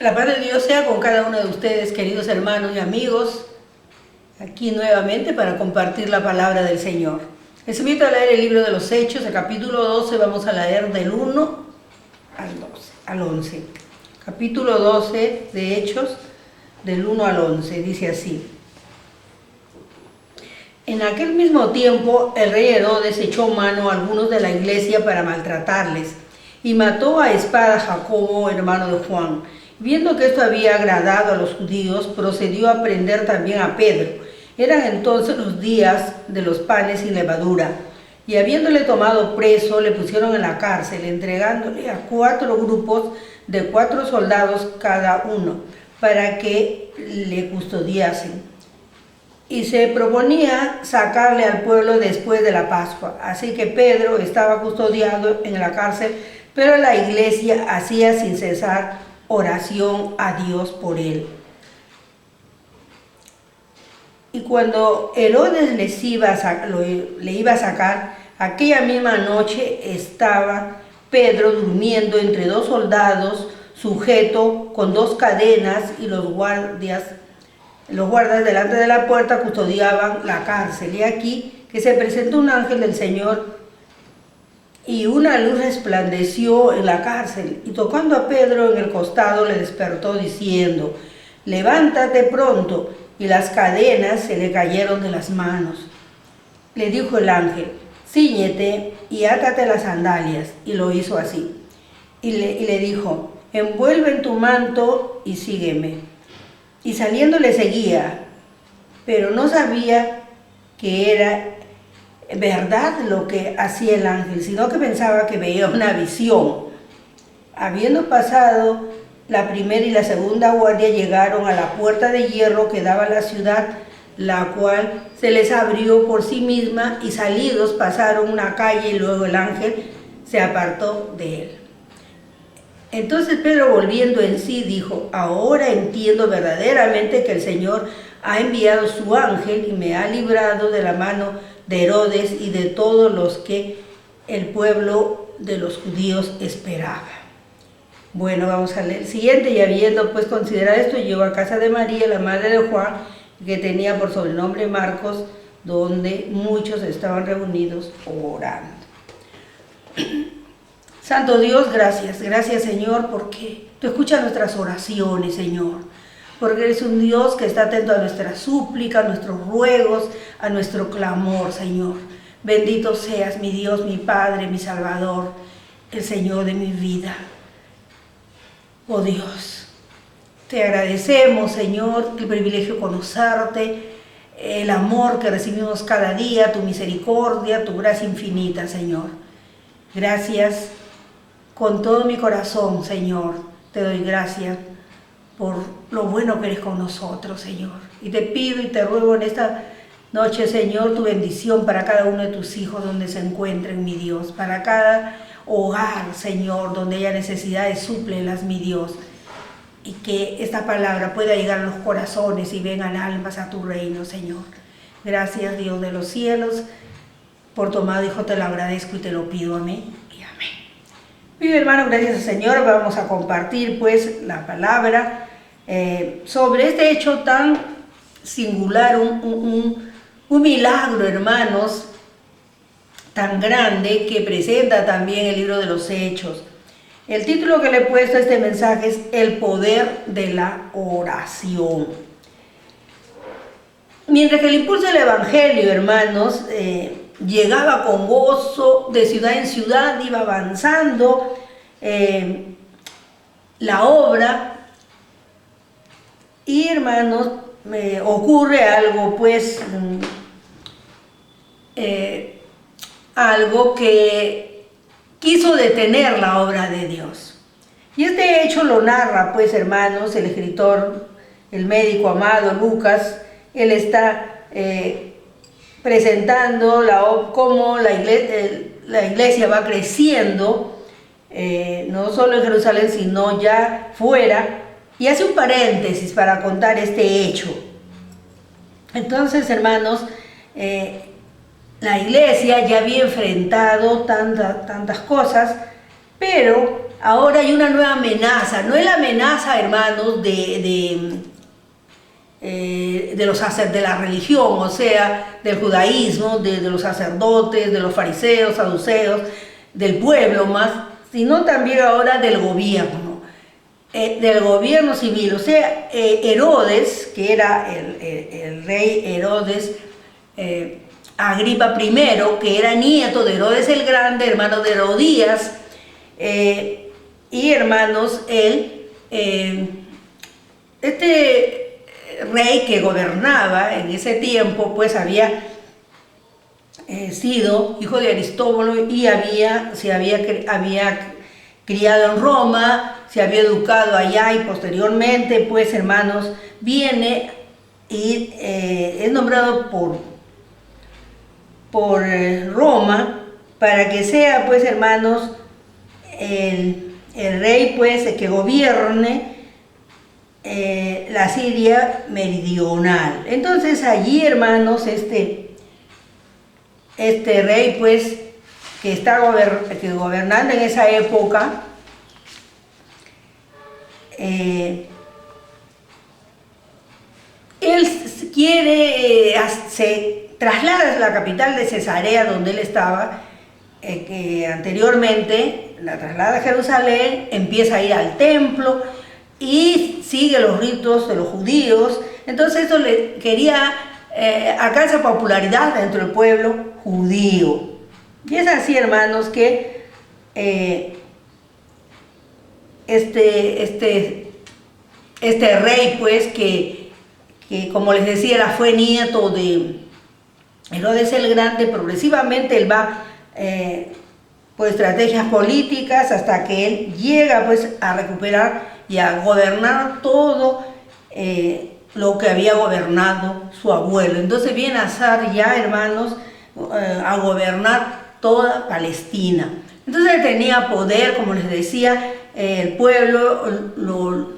La paz de Dios sea con cada uno de ustedes, queridos hermanos y amigos, aquí nuevamente para compartir la palabra del Señor. Les invito a leer el libro de los Hechos, el capítulo 12, vamos a leer del 1 al 11. Capítulo 12 de Hechos, del 1 al 11, dice así. En aquel mismo tiempo, el rey Herodes echó mano a algunos de la iglesia para maltratarles y mató a espada a Jacobo, hermano de Juan. Viendo que esto había agradado a los judíos, procedió a prender también a Pedro. Eran entonces los días de los panes sin levadura. Y habiéndole tomado preso, le pusieron en la cárcel, entregándole a 4 grupos de 4 soldados cada uno, para que le custodiasen. Y se proponía sacarle al pueblo después de la Pascua. Así que Pedro estaba custodiado en la cárcel, pero la iglesia hacía sin cesar oración a Dios por él. Y cuando Herodes le iba a sacar, aquella misma noche estaba Pedro durmiendo entre 2 soldados, sujeto con 2 cadenas, y los guardas delante de la puerta custodiaban la cárcel. Y aquí que se presentó un ángel del Señor, y una luz resplandeció en la cárcel, y tocando a Pedro en el costado le despertó diciendo: levántate pronto. Y las cadenas se le cayeron de las manos. Le dijo el ángel: cíñete y átate las sandalias. Y lo hizo así. Y le dijo: envuelve en tu manto y sígueme. Y saliendo le seguía, pero no sabía que era verdad lo que hacía el ángel, sino que pensaba que veía una visión. Habiendo pasado la primera y la segunda guardia, llegaron a la puerta de hierro que daba a la ciudad, la cual se les abrió por sí misma, y salidos pasaron una calle, y luego el ángel se apartó de él. Entonces Pedro, volviendo en sí, dijo: ahora entiendo verdaderamente que el Señor ha enviado su ángel y me ha librado de la mano de Herodes y de todos los que el pueblo de los judíos esperaba. Bueno, vamos a leer el siguiente. Y habiendo pues considerado esto, llegó a casa de María, la madre de Juan, que tenía por sobrenombre Marcos, donde muchos estaban reunidos orando. Santo Dios, gracias Señor, porque tú escuchas nuestras oraciones, Señor, porque eres un Dios que está atento a nuestra súplica, a nuestros ruegos, a nuestro clamor, Señor. Bendito seas, mi Dios, mi Padre, mi Salvador, el Señor de mi vida. Oh Dios, te agradecemos, Señor, el privilegio de conocerte, el amor que recibimos cada día, tu misericordia, tu gracia infinita, Señor. Gracias con todo mi corazón, Señor. Te doy gracias por lo bueno que eres con nosotros, Señor. Y te pido y te ruego en esta noche, Señor, tu bendición para cada uno de tus hijos donde se encuentren, mi Dios. Para cada hogar, Señor, donde haya necesidades, súplelas, mi Dios. Y que esta palabra pueda llegar a los corazones y vengan almas a tu reino, Señor. Gracias, Dios de los cielos. Por tu amado Hijo te lo agradezco y te lo pido. Amén y amén. Mi hermano, gracias al Señor. Vamos a compartir pues la palabra sobre este hecho tan singular, un milagro, hermanos, tan grande que presenta también el libro de los Hechos. El título que le he puesto a este mensaje es El poder de la oración. Mientras que el impulso del Evangelio, hermanos, llegaba con gozo de ciudad en ciudad, iba avanzando la obra, y hermanos, ocurre algo pues algo que quiso detener la obra de Dios. Y este hecho lo narra pues, hermanos, el escritor, el médico amado Lucas. Él está presentando cómo la iglesia va creciendo, no solo en Jerusalén, sino ya fuera, y hace un paréntesis para contar este hecho. Entonces, hermanos, la iglesia ya había enfrentado tantas cosas, pero ahora hay una nueva amenaza. No es la amenaza, hermanos, de la religión, o sea, del judaísmo, de los sacerdotes, de los fariseos, saduceos, del pueblo más, sino también ahora del gobierno civil. O sea, Herodes, que era el rey Herodes Agripa I, que era nieto de Herodes el Grande, hermano de Herodías, y hermanos, este rey que gobernaba en ese tiempo, pues había sido hijo de Aristóbulo y había criado en Roma, se había educado allá y posteriormente, pues hermanos, viene y es nombrado por Roma para que sea, pues hermanos, el rey, pues, que gobierne la Siria meridional. Entonces allí, hermanos, este rey, pues, que está gobernando en esa época, él quiere, se traslada a la capital de Cesarea, donde él estaba, que anteriormente la traslada a Jerusalén, empieza a ir al templo y sigue los ritos de los judíos. Entonces eso le quería alcanza popularidad dentro del pueblo judío. Y es así, hermanos, que este rey, pues, que como les decía, fue nieto de Herodes el Grande, progresivamente él va por estrategias políticas hasta que él llega, pues, a recuperar y a gobernar todo lo que había gobernado su abuelo. Entonces viene a ser ya, hermanos, a gobernar toda Palestina. Entonces él tenía poder, como les decía, el pueblo lo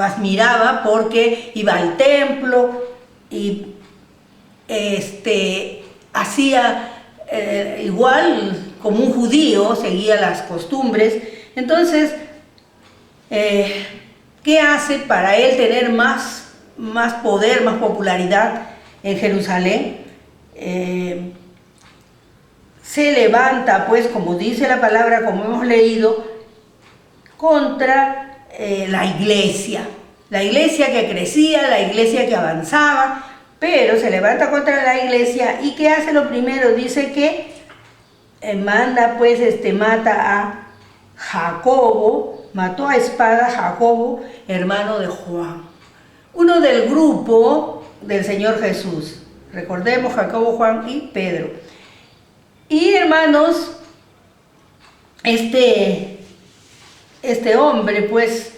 admiraba porque iba al templo y hacía igual como un judío, seguía las costumbres. Entonces, ¿qué hace para él tener más poder, más popularidad en Jerusalén? Se levanta, pues, como dice la palabra, como hemos leído, contra la iglesia que crecía, la iglesia que avanzaba, pero se levanta contra la iglesia. ¿Y qué hace? Lo primero, dice que manda, pues, mata a Jacobo, mató a espada a Jacobo, hermano de Juan, uno del grupo del Señor Jesús. Recordemos, Jacobo, Juan y Pedro. Y hermanos, este hombre, pues,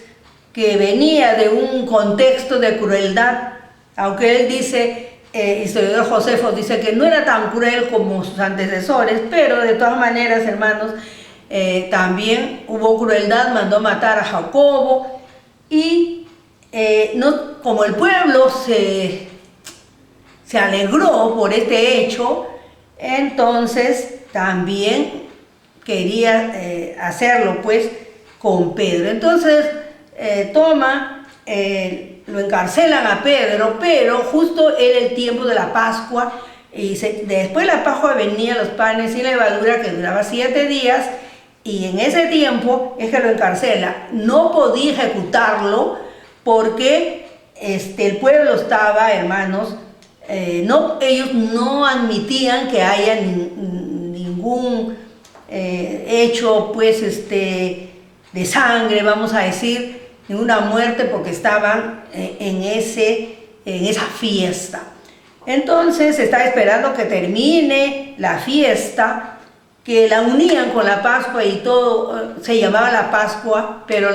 que venía de un contexto de crueldad, aunque él dice, historiador Josefo dice que no era tan cruel como sus antecesores, pero de todas maneras, hermanos, también hubo crueldad, mandó matar a Jacobo, y no, como el pueblo se alegró por este hecho, entonces también quería hacerlo, pues, con Pedro. Entonces lo encarcelan a Pedro, pero justo era el tiempo de la Pascua, y después de la Pascua venían los panes y levadura, que duraba 7 días, y en ese tiempo es que lo encarcela. No podía ejecutarlo porque el pueblo estaba, hermanos, ellos no admitían que haya ningún hecho, pues, de sangre, vamos a decir, ninguna muerte, porque estaban en esa fiesta. Entonces estaba esperando que termine la fiesta, que la unían con la Pascua y todo, se llamaba la Pascua, pero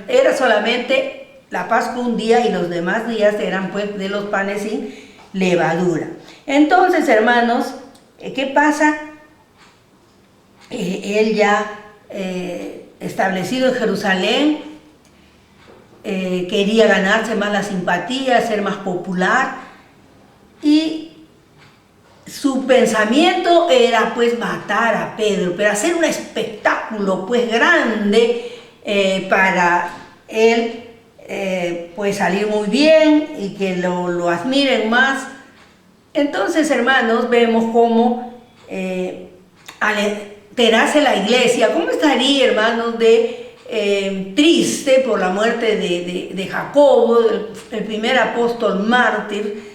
era solamente la Pascua un día y los demás días eran, pues, de los panes sin levadura. Entonces, hermanos, ¿qué pasa? Él ya establecido en Jerusalén, quería ganarse más la simpatía, ser más popular, y su pensamiento era, pues, matar a Pedro, pero hacer un espectáculo, pues, grande, para él pues salir muy bien y que lo admiren más. Entonces, hermanos, vemos cómo al enterarse la iglesia, cómo estaría, hermanos, triste por la muerte de Jacobo, el primer apóstol mártir,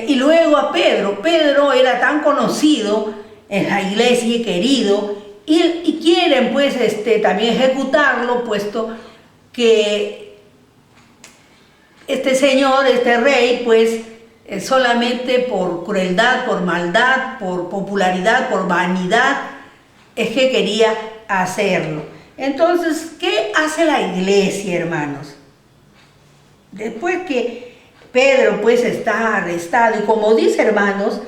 y luego a Pedro. Pedro era tan conocido en la iglesia y querido, y quieren pues también ejecutarlo, puesto que este señor, este rey, pues solamente por crueldad, por maldad, por popularidad, por vanidad, es que quería hacerlo. Entonces, ¿qué hace la iglesia, hermanos? Después que Pedro pues está arrestado, y como dice, hermanos,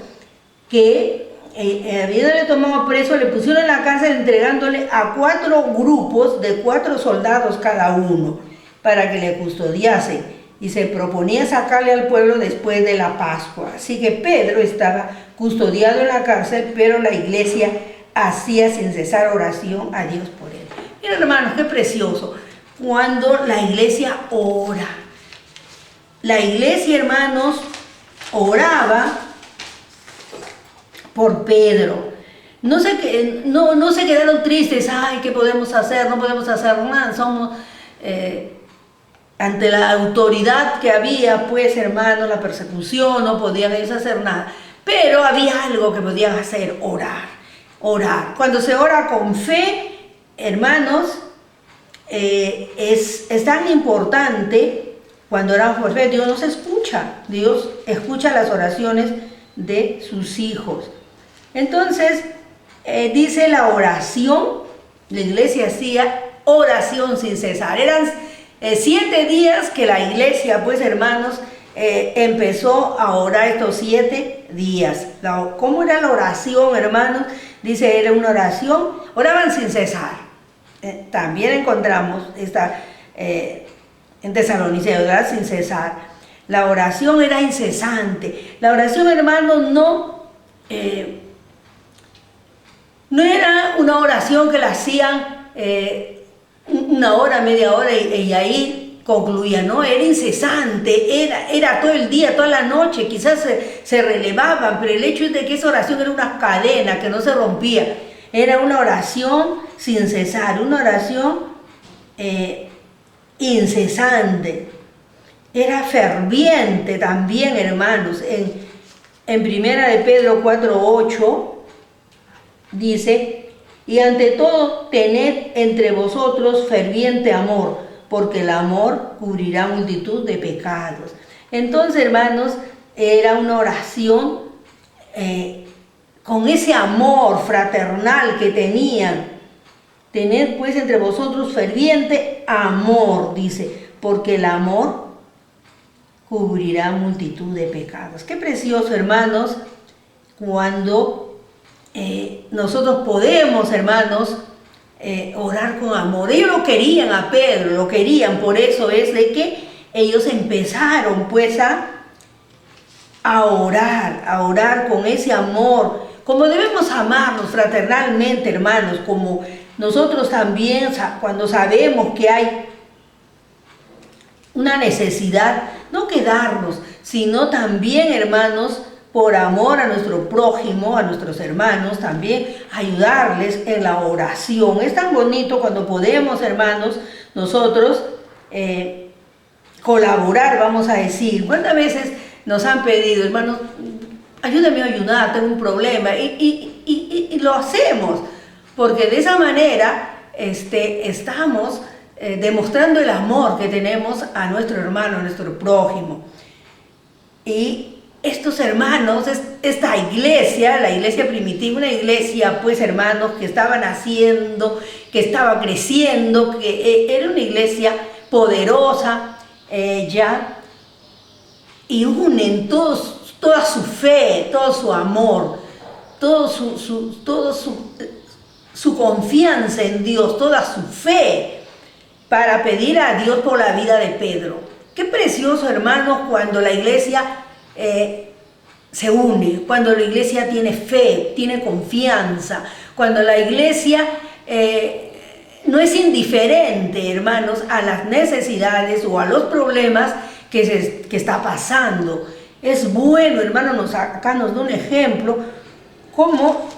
que habiéndole tomado preso, le pusieron en la cárcel entregándole a 4 grupos de 4 soldados cada uno para que le custodiase, y se proponía sacarle al pueblo después de la Pascua. Así que Pedro estaba custodiado en la cárcel, pero la iglesia hacía sin cesar oración a Dios por él. Miren, hermanos, qué precioso cuando la iglesia ora. La iglesia, hermanos, oraba por Pedro. No se quedaron tristes. Ay, ¿qué podemos hacer? No podemos hacer nada. Somos ante la autoridad que había, pues, hermanos, la persecución, no podían ellos hacer nada. Pero había algo que podían hacer: orar. Orar. Cuando se ora con fe, hermanos, es tan importante. Cuando oramos por fe, Dios nos escucha. Dios escucha las oraciones de sus hijos. Entonces, dice la oración, la iglesia hacía oración sin cesar. Eran 7 días que la iglesia, pues, hermanos, empezó a orar estos 7 días. ¿Cómo era la oración, hermanos? Dice, era una oración, oraban sin cesar. También encontramos esta en Tesalonicenses, orar sin cesar. La oración era incesante. La oración, hermanos, no era una oración que la hacían 1 hora, media hora y ahí concluía. No, era incesante, era todo el día, toda la noche. Quizás se relevaban, pero el hecho es de que esa oración era una cadena que no se rompía. Era una oración sin cesar, una oración incesante. Era ferviente también, hermanos. En primera de Pedro 4:8 dice: y ante todo tened entre vosotros ferviente amor, porque el amor cubrirá multitud de pecados. Entonces, hermanos, era una oración con ese amor fraternal que tenían. Tened pues entre vosotros ferviente amor, dice, porque el amor cubrirá multitud de pecados. Qué precioso, hermanos, cuando nosotros podemos, hermanos, orar con amor. Ellos lo querían a Pedro, lo querían, por eso es de que ellos empezaron pues a orar con ese amor, como debemos amarnos fraternalmente, hermanos, como nosotros también cuando sabemos que hay una necesidad, no quedarnos, sino también, hermanos, por amor a nuestro prójimo, a nuestros hermanos, también ayudarles en la oración. Es tan bonito cuando podemos, hermanos, nosotros colaborar, vamos a decir. ¿Cuántas veces nos han pedido, hermanos, ayúdame a ayudar, tengo un problema? Y lo hacemos, porque de esa manera estamos demostrando el amor que tenemos a nuestro hermano, a nuestro prójimo. Y estos hermanos, esta iglesia, la iglesia primitiva, una iglesia, pues, hermanos, que estaban haciendo, que estaba creciendo, que era una iglesia poderosa ya, y unen toda su fe, todo su amor, toda su confianza en Dios, toda su fe, para pedir a Dios por la vida de Pedro. Qué precioso, hermanos, cuando la iglesia se une, cuando la iglesia tiene fe, tiene confianza, cuando la iglesia no es indiferente. hermanos, a las necesidades o a los problemas que está pasando. Es bueno, hermano, acá nos da un ejemplo, cómo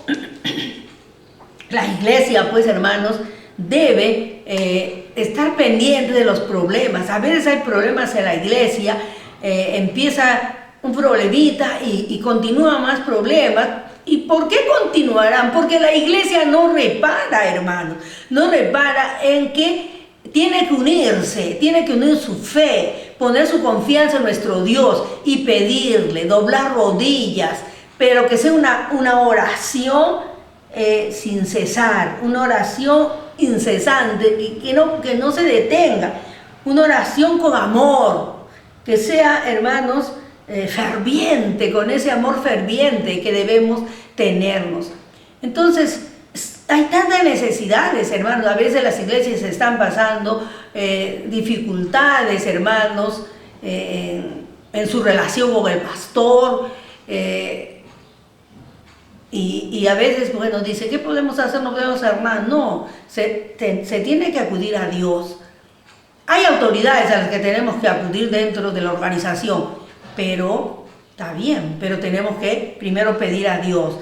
la iglesia, pues, hermanos, debe estar pendiente de los problemas. A veces hay problemas en la iglesia, empieza un problemita y continúa más problemas. ¿Y por qué continuarán? Porque la iglesia no repara, hermanos, no repara en que tiene que unirse, tiene que unir su fe, poner su confianza en nuestro Dios y pedirle, doblar rodillas, pero que sea una oración sin cesar, una oración incesante, que no se detenga, una oración con amor, que sea, hermanos, ferviente, con ese amor ferviente que debemos tenernos. Entonces, hay tantas necesidades, hermanos. A veces las iglesias están pasando dificultades, hermanos, en su relación con el pastor. Y a veces, bueno, dice, ¿qué podemos hacer? No podemos hacer nada. No, se tiene que acudir a Dios. Hay autoridades a las que tenemos que acudir dentro de la organización, pero está bien, pero tenemos que primero pedir a Dios.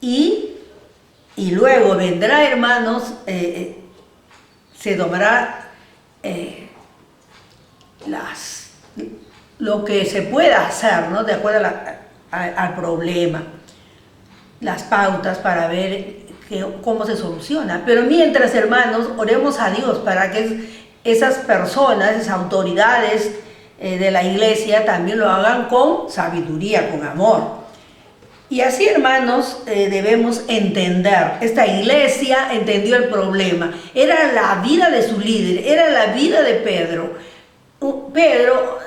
Y luego vendrá, hermanos, se tomará lo que se pueda hacer, ¿no? De acuerdo al problema, las pautas para ver cómo se soluciona. Pero mientras, hermanos, oremos a Dios para que esas personas, esas autoridades de la iglesia también lo hagan con sabiduría, con amor. Y así, hermanos, debemos entender. Esta iglesia entendió el problema. Era la vida de su líder, era la vida de Pedro. Pedro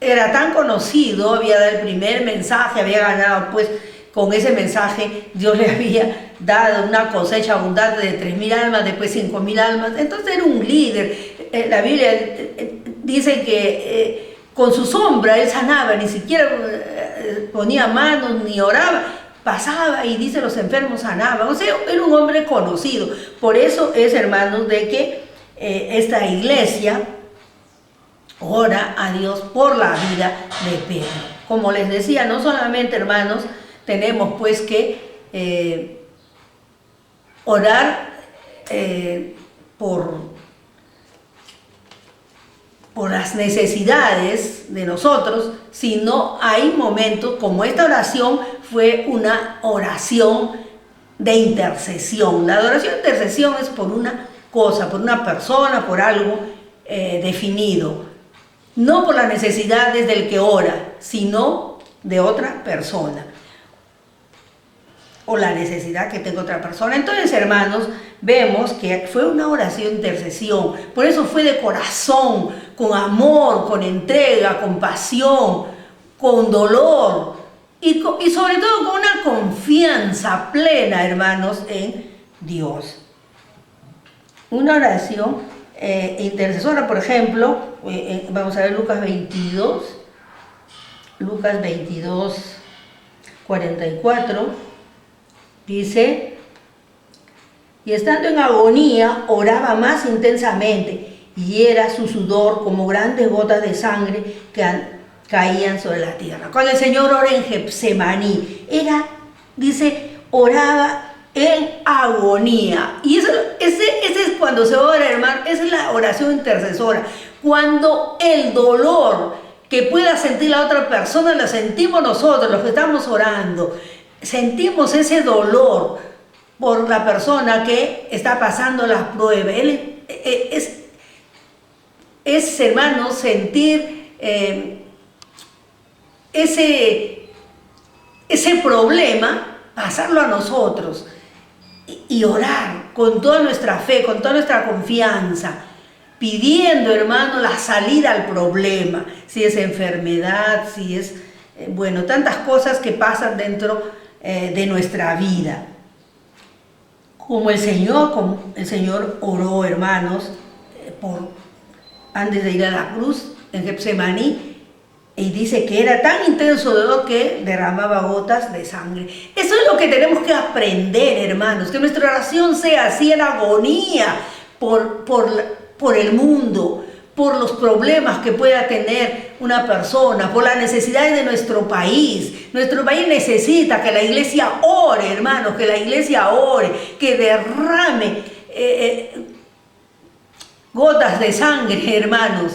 era tan conocido, había dado el primer mensaje, había ganado, pues, con ese mensaje Dios le había dado una cosecha abundante de 3,000 almas, después 5,000 almas. Entonces era un líder. La Biblia dice que con su sombra él sanaba, ni siquiera ponía manos ni oraba, pasaba y dice los enfermos sanaban. O sea, era un hombre conocido. Por eso es, hermanos, de que esta iglesia ora a Dios por la vida de Pedro. Como les decía, no solamente, hermanos, tenemos pues que orar por las necesidades de nosotros, sino hay momentos como esta oración fue una oración de intercesión. La oración de intercesión es por una cosa, por una persona, por algo definido, no por las necesidades del que ora, sino de otra persona, o la necesidad que tenga otra persona. Entonces, hermanos, vemos que fue una oración de intercesión. Por eso fue de corazón, con amor, con entrega, con pasión, con dolor y sobre todo con una confianza plena, hermanos, en Dios. Una oración intercesora, por ejemplo, vamos a ver Lucas 22, 44. Dice, y estando en agonía, oraba más intensamente, y era su sudor como grandes gotas de sangre que caían sobre la tierra. Cuando el Señor ora en Getsemaní, oraba en agonía. Y ese es cuando se ora, hermano, esa es la oración intercesora. Cuando el dolor que pueda sentir la otra persona, lo sentimos nosotros, los que estamos orando. Sentimos ese dolor por la persona que está pasando las pruebas. Es, hermano, sentir ese problema, pasarlo a nosotros y orar con toda nuestra fe, con toda nuestra confianza, pidiendo, hermano, la salida al problema. Si es enfermedad, si es, bueno, tantas cosas que pasan dentro de nuestra vida. Como el Señor oró, hermanos, antes de ir a la cruz en Getsemaní, y dice que era tan intenso de dolor que derramaba gotas de sangre. Eso es lo que tenemos que aprender, hermanos, que nuestra oración sea así en agonía por por el mundo, por los problemas que pueda tener una persona, por las necesidades de nuestro país. Nuestro país necesita que la iglesia ore, hermanos, que la iglesia ore, que derrame gotas de sangre, hermanos.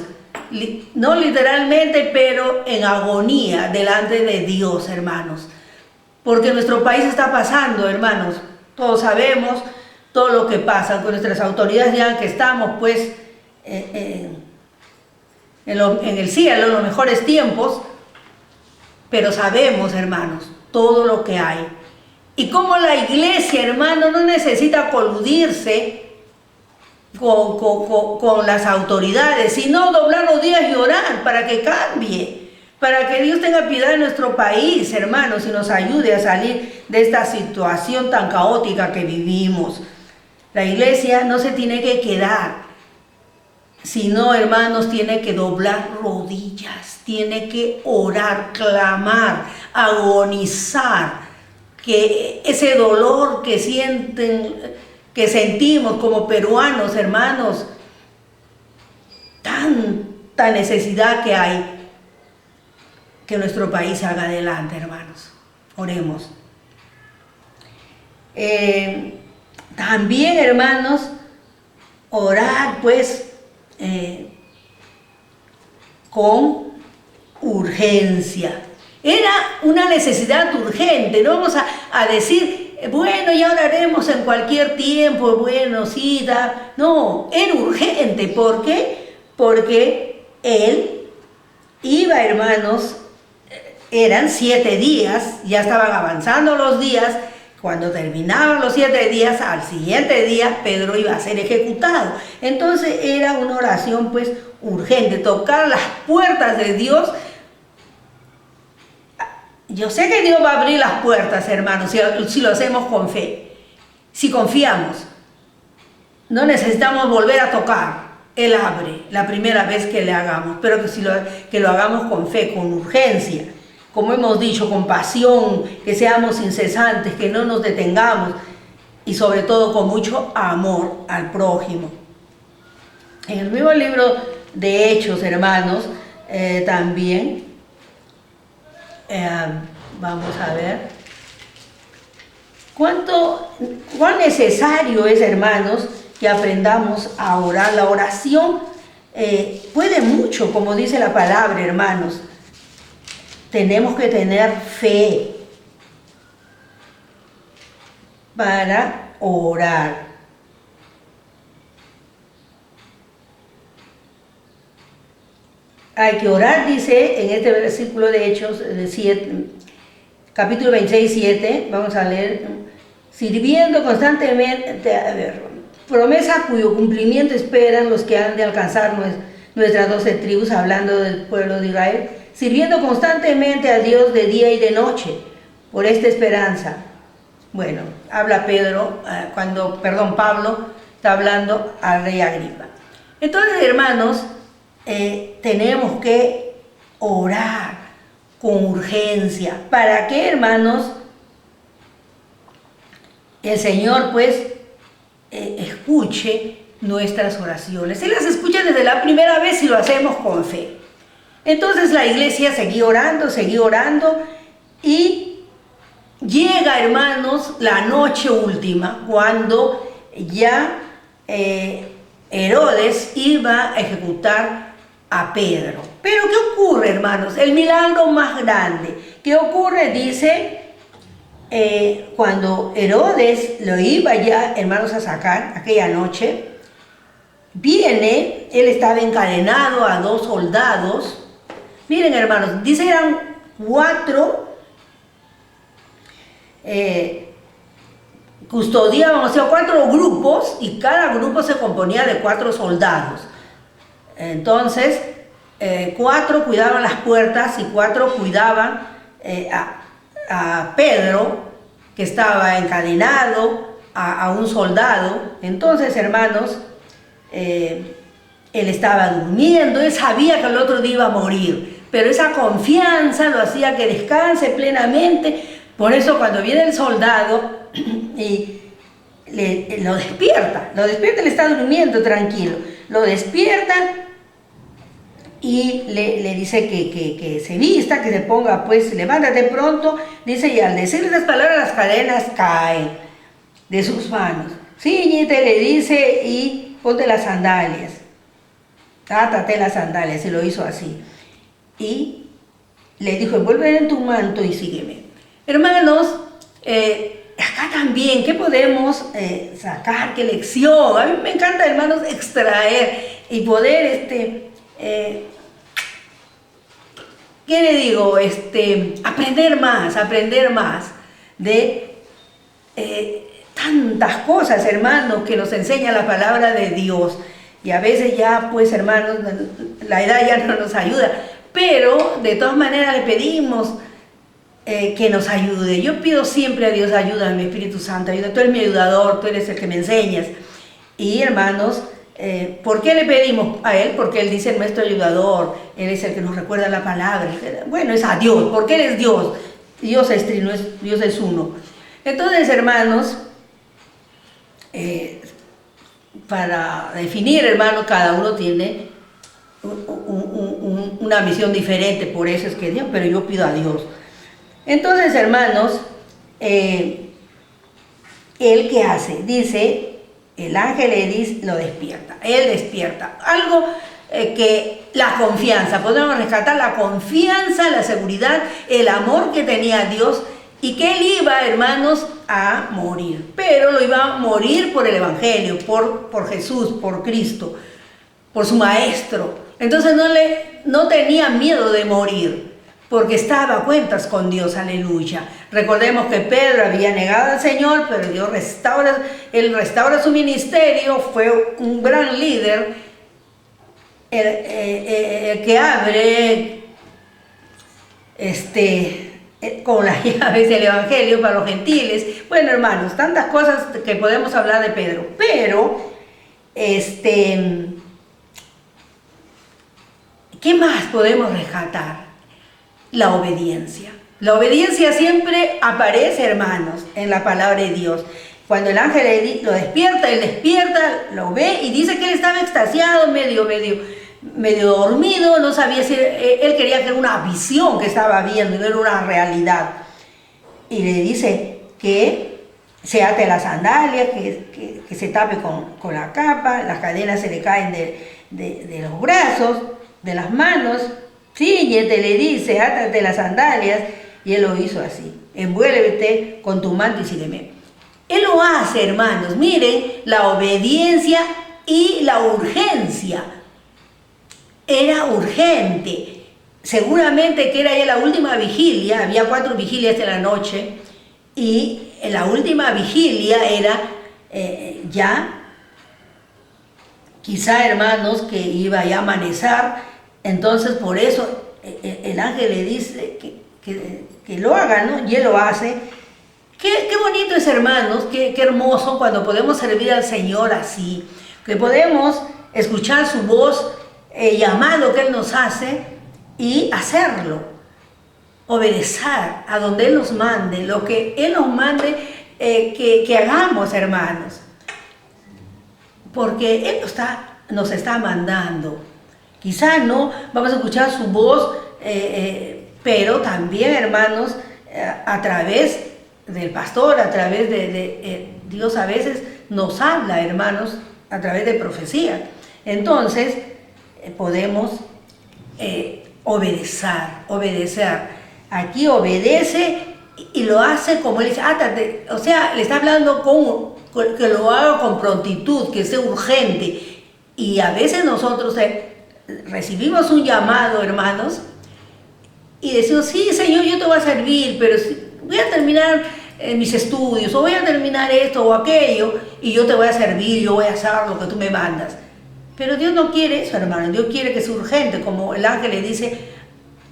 No literalmente, pero en agonía delante de Dios, hermanos. Porque nuestro país está pasando, hermanos. Todos sabemos todo lo que pasa. Con nuestras autoridades ya que estamos, pues, en el cielo, en los mejores tiempos. Pero sabemos, hermanos, todo lo que hay. Y como la iglesia, hermano, no necesita coludirse con las autoridades, sino doblar los días y orar para que cambie, para que Dios tenga piedad de nuestro país, hermanos, y nos ayude a salir de esta situación tan caótica que vivimos. La iglesia no se tiene que quedar, sino, hermanos, tiene que doblar rodillas, tiene que orar, clamar, agonizar, que ese dolor que que sentimos como peruanos, hermanos, tanta necesidad que hay, que nuestro país salga adelante, hermanos. Oremos. También, hermanos, orar, pues, con urgencia. Era una necesidad urgente. No vamos a decir, bueno, ya oraremos en cualquier tiempo, bueno, sí, da. No, era urgente. ¿Por qué? Porque él iba, hermanos, eran 7 días, ya estaban avanzando los días. Cuando terminaban los 7 días, al siguiente día Pedro iba a ser ejecutado. Entonces era una oración, pues, urgente, tocar las puertas de Dios. Yo sé que Dios va a abrir las puertas, hermanos, si lo hacemos con fe, si confiamos. No necesitamos volver a tocar. Él abre la primera vez que le hagamos, pero que lo hagamos con fe, con urgencia. Como hemos dicho, con pasión, que seamos incesantes, que no nos detengamos y sobre todo con mucho amor al prójimo. En el mismo libro de Hechos, hermanos, también, vamos a ver, cuán necesario es, hermanos, que aprendamos a orar. La oración puede mucho, como dice la palabra, hermanos. Tenemos que tener fe para orar. Hay que orar, dice en este versículo de Hechos, capítulo 26, 7, vamos a leer, sirviendo constantemente, promesa cuyo cumplimiento esperan los que han de alcanzar nuestras 12 tribus, hablando del pueblo de Israel, sirviendo constantemente a Dios de día y de noche, por esta esperanza. Bueno, habla Pablo está hablando al rey Agripa. Entonces, hermanos, tenemos que orar con urgencia. ¿Para qué, hermanos? El Señor, pues, escuche nuestras oraciones. Él las escucha desde la primera vez si lo hacemos con fe. Entonces la iglesia seguía orando y llega, hermanos, la noche última, cuando ya Herodes iba a ejecutar a Pedro. Pero ¿qué ocurre, hermanos? El milagro más grande. ¿Qué ocurre? Dice, cuando Herodes lo iba ya, hermanos, a sacar aquella noche, viene, él estaba encadenado a 2 soldados. Miren, hermanos, dice eran 4 custodiaban, o sea, 4 grupos, y cada grupo se componía de 4 soldados. Entonces, 4 cuidaban las puertas y 4 cuidaban a Pedro, que estaba encadenado a un soldado. Entonces, hermanos, él estaba durmiendo, él sabía que el otro día iba a morir, pero esa confianza lo hacía que descanse plenamente. Por eso cuando viene el soldado y lo despierta, él está durmiendo tranquilo. lo despierta y le dice que se vista, que se ponga, pues, levántate pronto, dice, y al decir esas palabras las cadenas caen de sus manos. Cíñete, le dice, y ponte las sandalias, átate las sandalias, y lo hizo así. Y le dijo, envuelve en tu manto y sígueme. Hermanos, acá también, ¿qué podemos sacar? ¿Qué lección? A mí me encanta, hermanos, extraer y poder, ¿qué le digo? Aprender más de tantas cosas, hermanos, que nos enseña la palabra de Dios. Y a veces ya, pues, hermanos, la edad ya no nos ayuda, pero de todas maneras le pedimos que nos ayude. Yo pido siempre a Dios, ayúdame, Espíritu Santo, ayuda. Tú eres mi ayudador, tú eres el que me enseñas. Y, hermanos, ¿por qué le pedimos a Él? Porque Él dice nuestro ayudador, Él es el que nos recuerda la palabra. Bueno, es a Dios, porque Él es Dios. Dios es trino, Dios es uno. Entonces, hermanos, para definir, hermanos, cada uno tiene una visión diferente, por eso es que Dios, pero yo pido a Dios. Entonces, hermanos, ¿Él qué hace? Dice, el ángel le dice, lo despierta, Él despierta. Algo que la confianza, podemos rescatar la confianza, la seguridad, el amor que tenía Dios, y que Él iba, hermanos, a morir. Pero lo iba a morir por el Evangelio, por Jesús, por Cristo, por su Maestro. Entonces no tenía miedo de morir, porque estaba a cuentas con Dios, aleluya. Recordemos que Pedro había negado al Señor, pero Dios Él restaura su ministerio, fue un gran líder, el que abre con las llaves del Evangelio para los gentiles. Bueno, hermanos, tantas cosas que podemos hablar de Pedro, pero ¿qué más podemos rescatar? La obediencia. La obediencia siempre aparece, hermanos, en la palabra de Dios. Cuando el ángel lo despierta, él despierta, lo ve y dice que él estaba extasiado, medio dormido, no sabía si él quería que era una visión que estaba viendo, no era una realidad. Y le dice que se ate las sandalias, que se tape con la capa, las cadenas se le caen de los brazos, de las manos. Cíñete, le dice, átate las sandalias, y él lo hizo así. Envuélvete con tu manto y sígueme. Él lo hace, hermanos. Miren la obediencia y la urgencia. Era urgente. Seguramente que era ya la última vigilia, había 4 vigilias de la noche, y en la última vigilia era ya, quizá, hermanos, que iba ya a amanecer. Entonces, por eso el ángel le dice que lo haga, ¿no? Y él lo hace. Qué bonito es, hermanos, qué hermoso cuando podemos servir al Señor así, que podemos escuchar su voz, llamado que Él nos hace, y hacerlo, obedecer a donde Él nos mande, lo que Él nos mande que hagamos, hermanos, porque Él nos está mandando. Quizá no vamos a escuchar su voz, pero también, hermanos, a través del pastor, a través de Dios a veces nos habla, hermanos, a través de profecía. Entonces, podemos obedecer. Aquí obedece y lo hace como Él dice, átate. O sea, le está hablando que lo haga con prontitud, que sea urgente. Y a veces nosotros recibimos un llamado, hermanos, y decimos, sí, Señor, yo te voy a servir, pero voy a terminar mis estudios, o voy a terminar esto o aquello, y yo te voy a servir, yo voy a hacer lo que tú me mandas. Pero Dios no quiere eso, hermano. Dios quiere que sea urgente, como el ángel le dice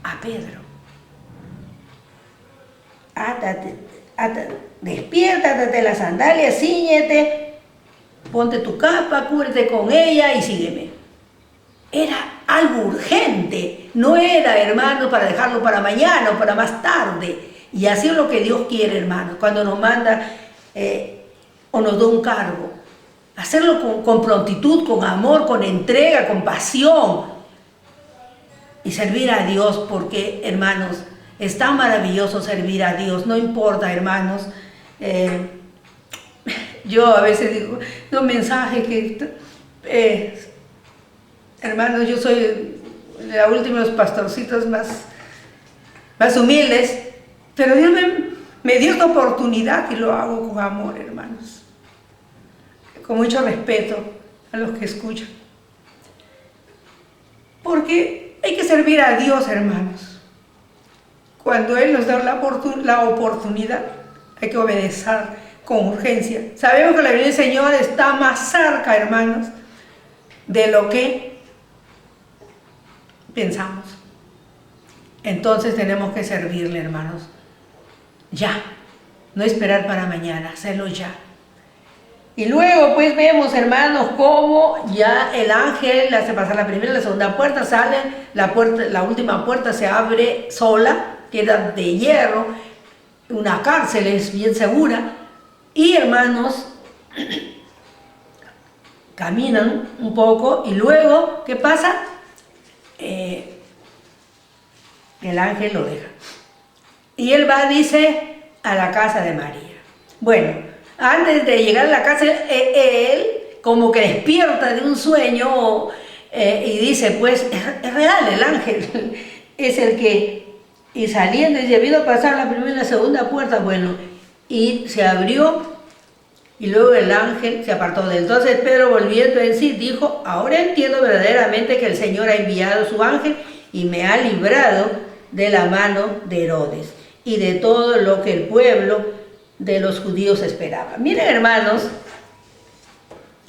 a Pedro. Despierta, átate las sandalias, cíñete, ponte tu capa, cúbrete con ella y sígueme. Era algo urgente, no era, hermano, para dejarlo para mañana o para más tarde. Y así es lo que Dios quiere, hermano, cuando nos manda o nos da un cargo. hacerlo con prontitud, con amor, con entrega, con pasión y servir a Dios, porque, hermanos, es tan maravilloso servir a Dios. No importa, hermanos, yo a veces digo, un mensaje que, hermanos, yo soy la última de los pastorcitos más humildes, pero Dios me dio esta oportunidad y lo hago con amor, hermanos, con mucho respeto a los que escuchan, porque hay que servir a Dios, hermanos. Cuando Él nos da la oportunidad, hay que obedecer con urgencia. Sabemos que la venida del Señor está más cerca, hermanos, de lo que pensamos. Entonces tenemos que servirle, hermanos, ya, no esperar para mañana, hacerlo ya. Y luego pues vemos, hermanos, cómo ya el ángel hace pasar la primera y la segunda puerta, salen, la última puerta se abre sola, queda de hierro, una cárcel es bien segura, y hermanos, caminan un poco y luego, ¿qué pasa? El ángel lo deja. Y él va, dice, a la casa de María. Bueno, antes de llegar a la casa, él como que despierta de un sueño y dice, pues, es real, el ángel es el que, y saliendo, y debido a pasar la primera y la segunda puerta, bueno, y se abrió, y luego el ángel se apartó de él. Entonces Pedro, volviendo en sí, dijo, ahora entiendo verdaderamente que el Señor ha enviado su ángel y me ha librado de la mano de Herodes y de todo lo que el pueblo de los judíos esperaba. Miren, hermanos,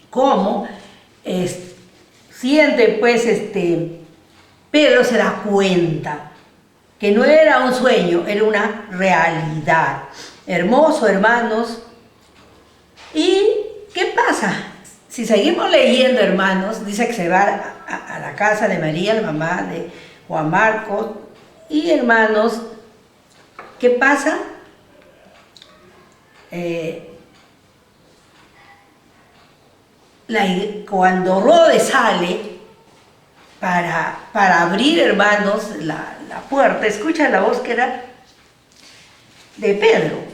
cómo siente pues Pedro se da cuenta que no era un sueño, era una realidad. Hermoso, hermanos. ¿Y qué pasa? Si seguimos leyendo, hermanos, dice que se va a la casa de María, la mamá de Juan Marcos. Y hermanos, ¿qué pasa? Cuando Rode sale para abrir, hermanos, la puerta, escucha la voz que era de Pedro.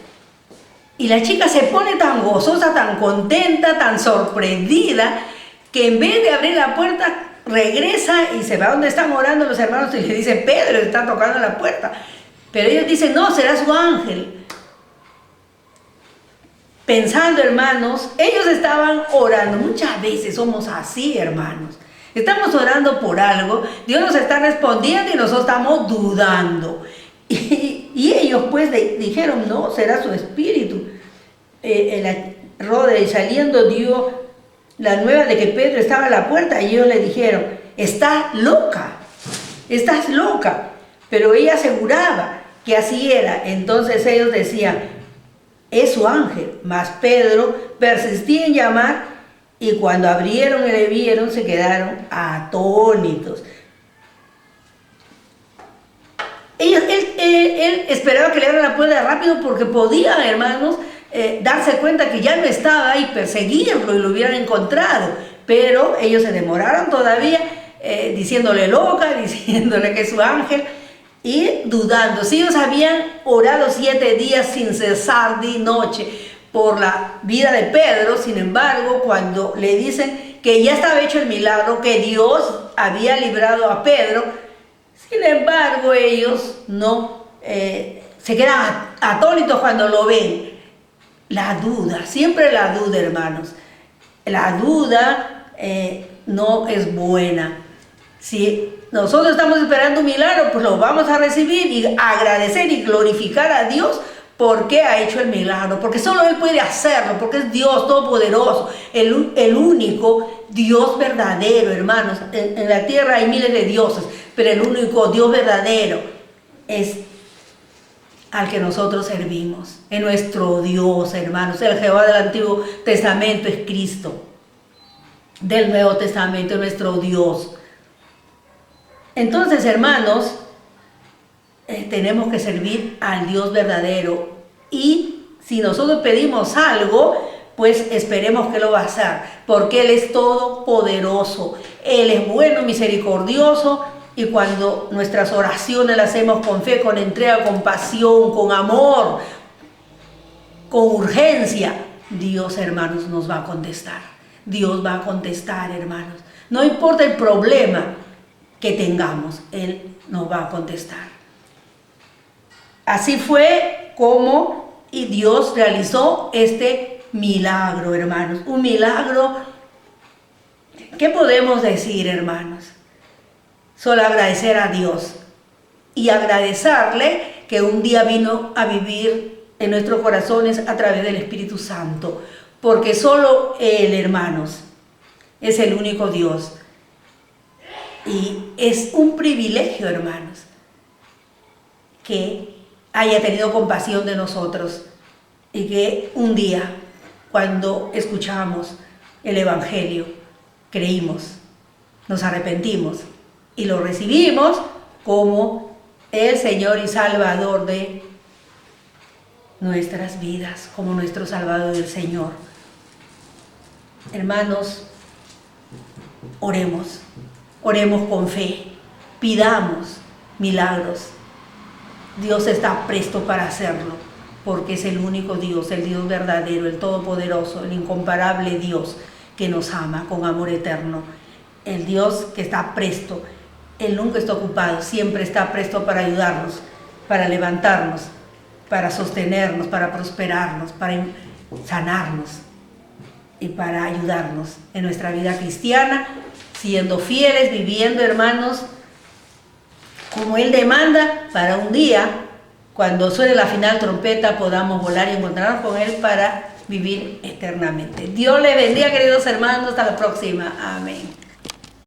Y la chica se pone tan gozosa, tan contenta, tan sorprendida, que en vez de abrir la puerta, regresa y se va donde están orando los hermanos y le dice, Pedro está tocando la puerta. Pero ellos dicen, no, será su ángel. Pensando, hermanos, ellos estaban orando. Muchas veces somos así, hermanos. Estamos orando por algo, Dios nos está respondiendo y nosotros estamos dudando. Y ellos pues dijeron, no, será su espíritu. Rode saliendo dio la nueva de que Pedro estaba a la puerta y ellos le dijeron, estás loca. Pero ella aseguraba que así era. Entonces ellos decían, es su ángel. Mas Pedro persistía en llamar y cuando abrieron y le vieron se quedaron atónitos. Él esperaba que le abrieran la puerta rápido porque podía, hermanos, darse cuenta que ya no estaba ahí, perseguirlo y lo hubieran encontrado. Pero ellos se demoraron todavía, diciéndole loca, diciéndole que es su ángel y dudando. Si ellos habían orado 7 días sin cesar de noche por la vida de Pedro, sin embargo, cuando le dicen que ya estaba hecho el milagro, que Dios había librado a Pedro, sin embargo, ellos no se quedan atónitos cuando lo ven. La duda, siempre la duda, hermanos. La duda no es buena. Si nosotros estamos esperando un milagro, pues lo vamos a recibir y agradecer y glorificar a Dios porque ha hecho el milagro, porque solo Él puede hacerlo, porque es Dios todopoderoso, el único Dios verdadero, hermanos. En la tierra hay miles de dioses, pero el único Dios verdadero es al que nosotros servimos, es nuestro Dios, hermanos. El Jehová del Antiguo Testamento es Cristo, del Nuevo Testamento es nuestro Dios. Entonces, hermanos, tenemos que servir al Dios verdadero y si nosotros pedimos algo, pues esperemos que lo va a hacer, porque Él es todopoderoso, Él es bueno, misericordioso, y cuando nuestras oraciones las hacemos con fe, con entrega, con pasión, con amor, con urgencia, Dios, hermanos, nos va a contestar. Dios va a contestar, hermanos. No importa el problema que tengamos, Él nos va a contestar. Así fue como Dios realizó este milagro, hermanos. Un milagro, ¿qué podemos decir, hermanos? Solo agradecer a Dios y agradecerle que un día vino a vivir en nuestros corazones a través del Espíritu Santo, porque solo Él, hermanos, es el único Dios. Y es un privilegio, hermanos, que haya tenido compasión de nosotros y que un día, cuando escuchamos el Evangelio, creímos, nos arrepentimos y lo recibimos como el Señor y Salvador de nuestras vidas, como nuestro Salvador y el Señor. Hermanos, oremos con fe, pidamos milagros. Dios está presto para hacerlo, porque es el único Dios, el Dios verdadero, el todopoderoso, el incomparable Dios que nos ama con amor eterno. El Dios que está presto, Él nunca está ocupado, siempre está presto para ayudarnos, para levantarnos, para sostenernos, para prosperarnos, para sanarnos y para ayudarnos en nuestra vida cristiana, siendo fieles, viviendo, hermanos, como Él demanda, para un día, cuando suene la final trompeta, podamos volar y encontrarnos con Él para vivir eternamente. Dios les bendiga, queridos hermanos. Hasta la próxima. Amén.